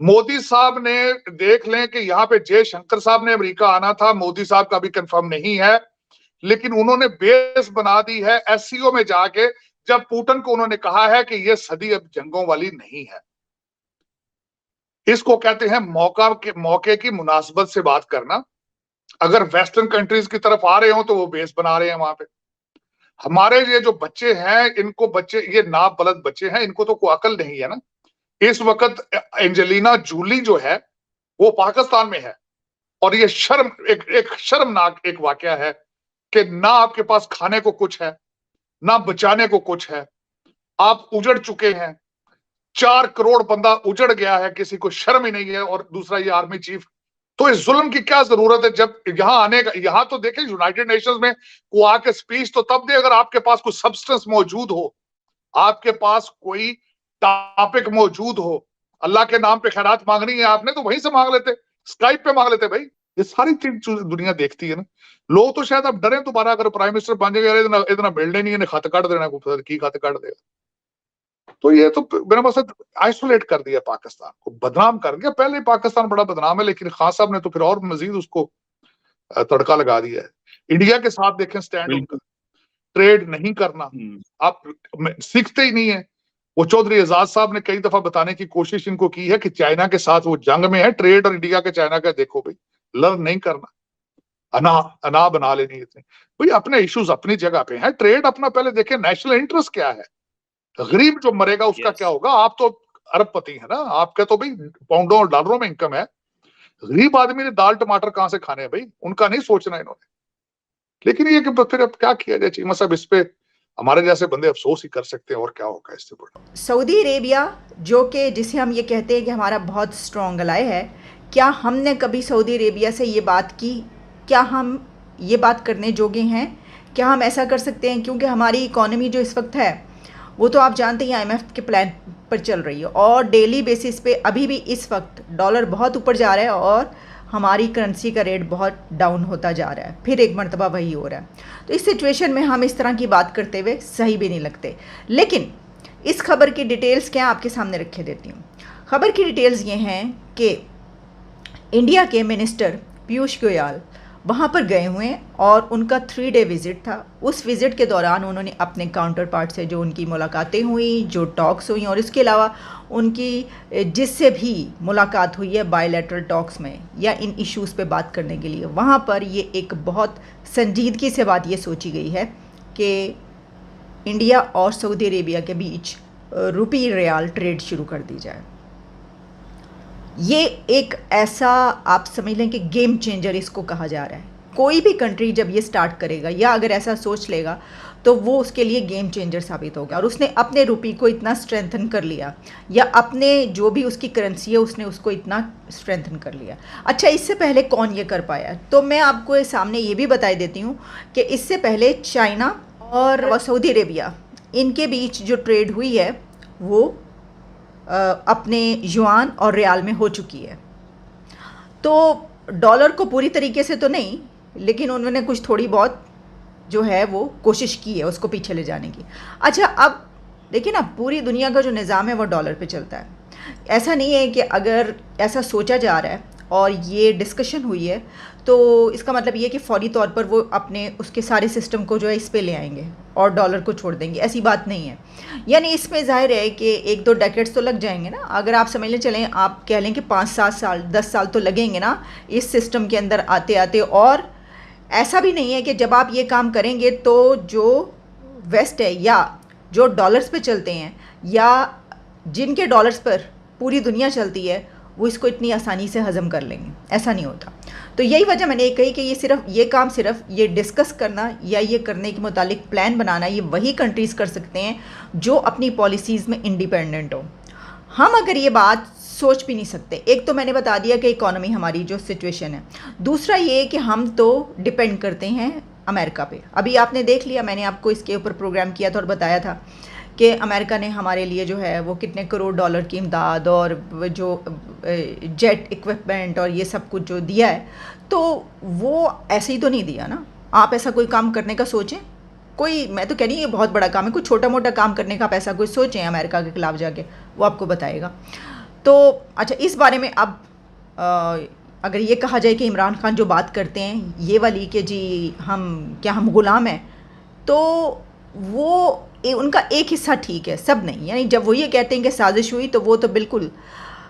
मोदी साहब ने, देख लें कि यहाँ पे जयशंकर साहब ने अमेरिका आना था, मोदी साहब का भी कंफर्म नहीं है, लेकिन उन्होंने बेस बना दी है एससीओ में जाके, जब पुतिन को उन्होंने कहा है कि ये सदी अब जंगों वाली नहीं है। इसको कहते हैं मौके की मुनासबत से बात करना। अगर वेस्टर्न कंट्रीज की तरफ आ रहे हो तो वो बेस बना रहे हैं वहां पे। हमारे ये जो बच्चे हैं, इनको बच्चे, ये नाबलद बच्चे हैं, इनको तो कोई अकल नहीं है ना। इस वक्त एंजेलिना जूली जो है वो पाकिस्तान में है, और ये एक शर्मनाक एक वाकया है कि ना आपके पास खाने को कुछ है, ना बचाने को कुछ है। आप उजड़ चुके हैं, 4 करोड़ बंदा उजड़ गया है, किसी को शर्म ही नहीं है। और दूसरा ये आर्मी चीफ, तो इस जुल्म की क्या जरूरत है? जब यहां आने का, यहां तो देखें यूनाइटेड नेशंस में को आके स्पीच तो तब दे अगर आपके पास कुछ सब्सटेंस मौजूद हो, आपके पास कोई टॉपिक मौजूद हो। अल्लाह के नाम पे खैरात मांगनी है आपने तो वहीं से मांग लेते, स्काइप पे मांग लेते भाई। ये सारी चीज दुनिया देखती है ना। लोग तो शायद अब डरे दोबारा, अगर प्राइम मिनिस्टर बन जाएगा, इतना इतना मिलने नहीं है, खत काट देना, की खत काट देगा। तो ये तो मेरा मकसद आइसोलेट कर दिया, पाकिस्तान को बदनाम कर दिया। पहले पाकिस्तान बड़ा बदनाम है, लेकिन खान साहब ने तो फिर और मजीद उसको तड़का लगा दिया है। इंडिया के साथ देखें स्टैंड उनका, बिल्कुल। ट्रेड नहीं करना। आप सीखते ही नहीं है। वो चौधरी एजाज साहब ने कई दफा बताने की कोशिश इनको की है कि चाइना के साथ वो जंग में है, ट्रेड और इंडिया के चाइना का, देखो भाई लर्न नहीं करना, अना अना बना लेनी इतने। भाई अपने इश्यूज अपनी जगह पे हैं, ट्रेड अपना पहले देखें, नेशनल इंटरेस्ट क्या है। गरीब जो मरेगा उसका क्या यस। होगा? आप तो अरबपति है ना, आपका तो भाई पाउंडों और डॉलरों में इनकम है। गरीब आदमी ने दाल टमाटर कहां से खाने हैं भाई? उनका नहीं सोचना इन्होंने। लेकिन ये कि फिर अब क्या किया जाए चीमा साहब, इस पे हमारे जैसे बंदे अफसोस ही कर सकते हैं, और क्या होगा इससे बड़ा। सऊदी अरेबिया, जो कि जिसे हम ये कहते हैं कि हमारा बहुत स्ट्रॉन्ग अलाय है, क्या हमने कभी सऊदी अरेबिया से ये बात की? क्या हम ये बात करने जोगे हैं? क्या हम ऐसा कर सकते हैं? क्योंकि हमारी इकॉनमी जो इस वक्त है वो तो आप जानते हैं आईएमएफ के प्लान पर चल रही है, और डेली बेसिस पे अभी भी इस वक्त डॉलर बहुत ऊपर जा रहा है और हमारी करेंसी का रेट बहुत डाउन होता जा रहा है, फिर एक मरतबा वही हो रहा है। तो इस सिचुएशन में हम इस तरह की बात करते हुए सही भी नहीं लगते। लेकिन इस खबर की डिटेल्स क्या आपके सामने रखे देती हूँ। खबर की डिटेल्स ये हैं कि इंडिया के मिनिस्टर पीयूष गोयल वहाँ पर गए हुए हैं और उनका 3 डे विज़िट था। उस विज़िट के दौरान उन्होंने अपने काउंटर पार्ट से जो उनकी मुलाकातें हुई, जो टॉक्स हुई, और इसके अलावा उनकी जिससे भी मुलाकात हुई है बायलैटरल टॉक्स में या इन इश्यूज़ पे बात करने के लिए, वहाँ पर ये एक बहुत संजीदगी से बात ये सोची गई है कि इंडिया और सऊदी अरेबिया के बीच रुपी रियाल ट्रेड शुरू कर दी जाए। ये एक ऐसा आप समझ लें कि गेम चेंजर इसको कहा जा रहा है। कोई भी कंट्री जब ये स्टार्ट करेगा या अगर ऐसा सोच लेगा तो वो उसके लिए गेम चेंजर साबित होगा। और उसने अपने रुपये को इतना स्ट्रेंथन कर लिया, या अपने जो भी उसकी करेंसी है उसने उसको इतना स्ट्रेंथन कर लिया। अच्छा, इससे पहले कौन ये कर पाया? तो मैं आपको सामने ये भी बता देती हूँ कि इससे पहले चाइना और सऊदी अरेबिया, इनके बीच जो ट्रेड हुई है वो अपने युआन और रियाल में हो चुकी है। तो डॉलर को पूरी तरीके से तो नहीं, लेकिन उन्होंने कुछ थोड़ी बहुत जो है वो कोशिश की है उसको पीछे ले जाने की। अच्छा, अब देखिए ना, पूरी दुनिया का जो निज़ाम है वो डॉलर पे चलता है। ऐसा नहीं है कि अगर ऐसा सोचा जा रहा है और ये डिस्कशन हुई है तो इसका मतलब ये कि फौरी तौर पर वो अपने उसके सारे सिस्टम को जो है इस पे ले आएंगे और डॉलर को छोड़ देंगे, ऐसी बात नहीं है। यानी इसमें ज़ाहिर है कि 1-2 डेकेड्स तो लग जाएंगे ना। अगर आप समझ लें, चलें आप कह लें कि 5-7 साल 10 साल तो लगेंगे ना इस सिस्टम के अंदर आते आते। और ऐसा भी नहीं है कि जब आप ये काम करेंगे तो जो वेस्ट है या जो डॉलर्स पे चलते हैं या जिनके डॉलर्स पर पूरी दुनिया चलती है वो इसको इतनी आसानी से हज़म कर लेंगे, ऐसा नहीं होता। तो यही वजह मैंने कही कि ये काम सिर्फ ये डिस्कस करना या ये करने के मुतालिक प्लान बनाना ये वही कंट्रीज़ कर सकते हैं जो अपनी पॉलिसीज़ में इंडिपेंडेंट हो। हम अगर ये बात सोच भी नहीं सकते। एक तो मैंने बता दिया कि इकॉनमी हमारी जो सिचुएशन है, दूसरा ये कि हम तो डिपेंड करते हैं अमेरिका पे। अभी आपने देख लिया, मैंने आपको इसके ऊपर प्रोग्राम किया था और बताया था कि अमेरिका ने हमारे लिए जो है वो कितने करोड़ डॉलर की इमदाद और जो जेट इक्विपमेंट और ये सब कुछ जो दिया है, तो वो ऐसे ही तो नहीं दिया ना। आप ऐसा कोई काम करने का सोचें, कोई, मैं तो कह रही ये बहुत बड़ा काम है, कोई छोटा मोटा काम करने का आप ऐसा कोई सोचें अमेरिका के खिलाफ जाके, वो आपको बताएगा। तो अच्छा, इस बारे में अब अगर ये कहा जाए कि इमरान खान जो बात करते हैं ये वाली कि जी हम गुलाम हैं, तो वो उनका एक हिस्सा ठीक है, सब नहीं। यानी जब वो ये कहते हैं कि साजिश हुई तो वो तो बिल्कुल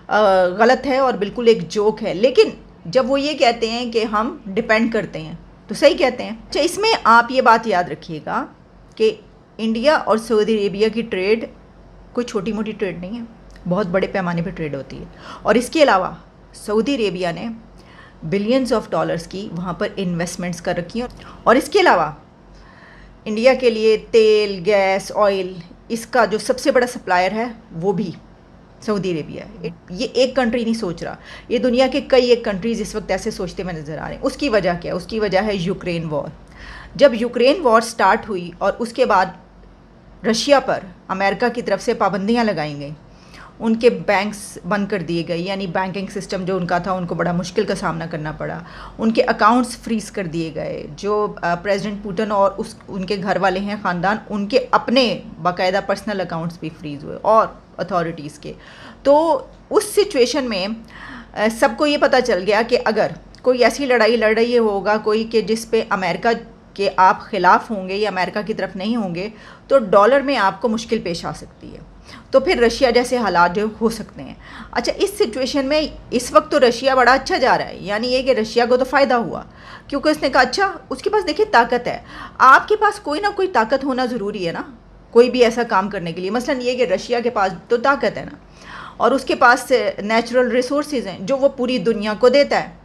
गलत है और बिल्कुल एक जोक है। लेकिन जब वो ये कहते हैं कि हम डिपेंड करते हैं तो सही कहते हैं। अच्छा, इसमें आप ये बात याद रखिएगा कि इंडिया और सऊदी अरेबिया की ट्रेड कोई छोटी मोटी ट्रेड नहीं है, बहुत बड़े पैमाने पर ट्रेड होती है। और इसके अलावा सऊदी अरेबिया ने बिलियंस ऑफ डॉलर्स की वहाँ पर इन्वेस्टमेंट्स कर रखी हैं। और इसके अलावा इंडिया के लिए तेल, गैस, ऑयल, इसका जो सबसे बड़ा सप्लायर है वो भी सऊदी अरेबिया है। ये एक कंट्री नहीं सोच रहा, ये दुनिया के कई एक कंट्रीज़ इस वक्त ऐसे सोचते हुए नज़र आ रहे हैं। उसकी वजह क्या है? उसकी वजह है यूक्रेन वॉर। जब यूक्रेन वॉर स्टार्ट हुई और उसके बाद रशिया पर अमेरिका की तरफ से पाबंदियां लगाई गई, उनके बैंक्स बंद कर दिए गए, यानी बैंकिंग सिस्टम जो उनका था उनको बड़ा मुश्किल का सामना करना पड़ा, उनके अकाउंट्स फ्रीज़ कर दिए गए। जो प्रेसिडेंट पुतिन और उनके घर वाले हैं ख़ानदान, उनके अपने बाकायदा पर्सनल अकाउंट्स भी फ्रीज़ हुए और अथॉरिटीज़ के। तो उस सिचुएशन में सबको ये पता चल गया कि अगर कोई ऐसी लड़ाई लड़ रही होगा कोई कि जिस पे अमेरिका के आप ख़िलाफ़ होंगे या अमेरिका की तरफ नहीं होंगे, तो डॉलर में आपको मुश्किल पेश आ सकती है। तो फिर रशिया जैसे हालात जो हो सकते हैं। अच्छा, इस सिचुएशन में इस वक्त तो रशिया बड़ा अच्छा जा रहा है, यानी ये कि रशिया को तो फ़ायदा हुआ क्योंकि उसने कहा अच्छा उसके पास देखिए ताकत है। आपके पास कोई ना कोई ताकत होना ज़रूरी है ना, कोई भी ऐसा काम करने के लिए। मसलन ये कि रशिया के पास तो ताकत है ना, और उसके पास नेचुरल रिसोर्सेज हैं जो वो पूरी दुनिया को देता है,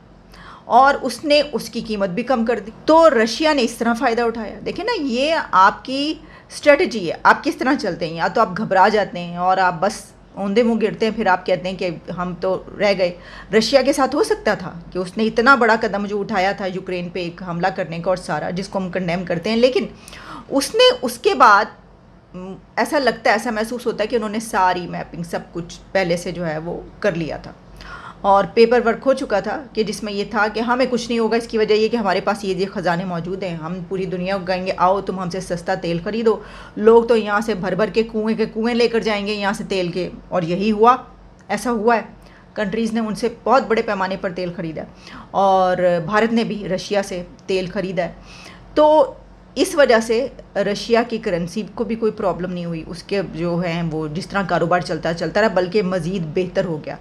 और उसने उसकी कीमत भी कम कर दी। तो रशिया ने इस तरह फ़ायदा उठाया। देखिए ना, ये आपकी स्ट्रेटजी है। आप किस तरह चलते हैं, या तो आप घबरा जाते हैं और आप बस औंधे मुंह गिरते हैं, फिर आप कहते हैं कि हम तो रह गए। रशिया के साथ हो सकता था कि उसने इतना बड़ा कदम जो उठाया था यूक्रेन पे एक हमला करने का और सारा, जिसको हम कंडेम करते हैं, लेकिन उसने उसके बाद ऐसा लगता है, ऐसा महसूस होता है कि उन्होंने सारी मैपिंग सब कुछ पहले से जो है वो कर लिया था और पेपर वर्क हो चुका था कि जिसमें ये था कि हमें कुछ नहीं होगा, इसकी वजह ये कि हमारे पास ये ख़जाने मौजूद हैं। हम पूरी दुनिया को कहेंगे आओ तुम हमसे सस्ता तेल ख़रीदो, लोग तो यहाँ से भर भर के कुएँ लेकर जाएंगे यहाँ से तेल के। और यही हुआ, ऐसा हुआ है। कंट्रीज़ ने उनसे बहुत बड़े पैमाने पर तेल ख़रीदा और भारत ने भी रशिया से तेल ख़रीदा है। तो इस वजह से रशिया की करेंसी को भी कोई प्रॉब्लम नहीं हुई, उसके जो हैं वो जिस तरह कारोबार चलता रहा, बल्कि मज़ीद बेहतर हो गया।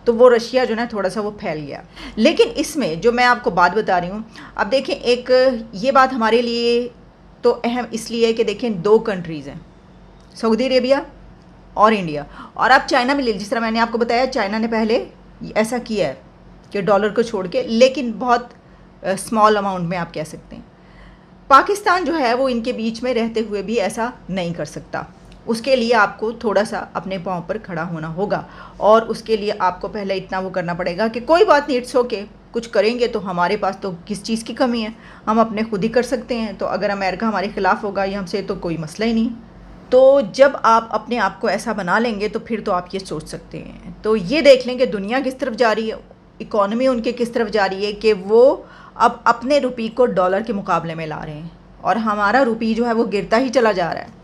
तो वो रशिया जो ना थोड़ा सा वो फैल गया। लेकिन इसमें जो मैं आपको बात बता रही हूँ, अब देखें, एक ये बात हमारे लिए तो अहम इसलिए है कि देखें दो कंट्रीज़ हैं, सऊदी अरेबिया और इंडिया। और आप चाइना में ले लीजिए, जिस तरह मैंने आपको बताया चाइना ने पहले ऐसा किया है कि डॉलर को छोड़ के, लेकिन बहुत स्मॉल अमाउंट में आप कह सकते हैं। पाकिस्तान जो है वो इनके बीच में रहते हुए भी ऐसा नहीं कर सकता। उसके लिए आपको थोड़ा सा अपने पाँव पर खड़ा होना होगा, और उसके लिए आपको पहले इतना वो करना पड़ेगा कि कोई बात नहीं, इट्स ओके, कुछ करेंगे तो हमारे पास तो किस चीज़ की कमी है, हम अपने खुद ही कर सकते हैं। तो अगर अमेरिका हमारे ख़िलाफ़ होगा या हमसे, तो कोई मसला ही नहीं। तो जब आप अपने आप को ऐसा बना लेंगे तो फिर तो आप ये सोच सकते हैं। तो ये देख लें कि दुनिया किस तरफ जा रही है, इकॉनमी उनके किस तरफ जा रही है कि वो अब अपने रुपये को डॉलर के मुकाबले में ला रहे हैं, और हमारा रुपया जो है वो गिरता ही चला जा रहा है।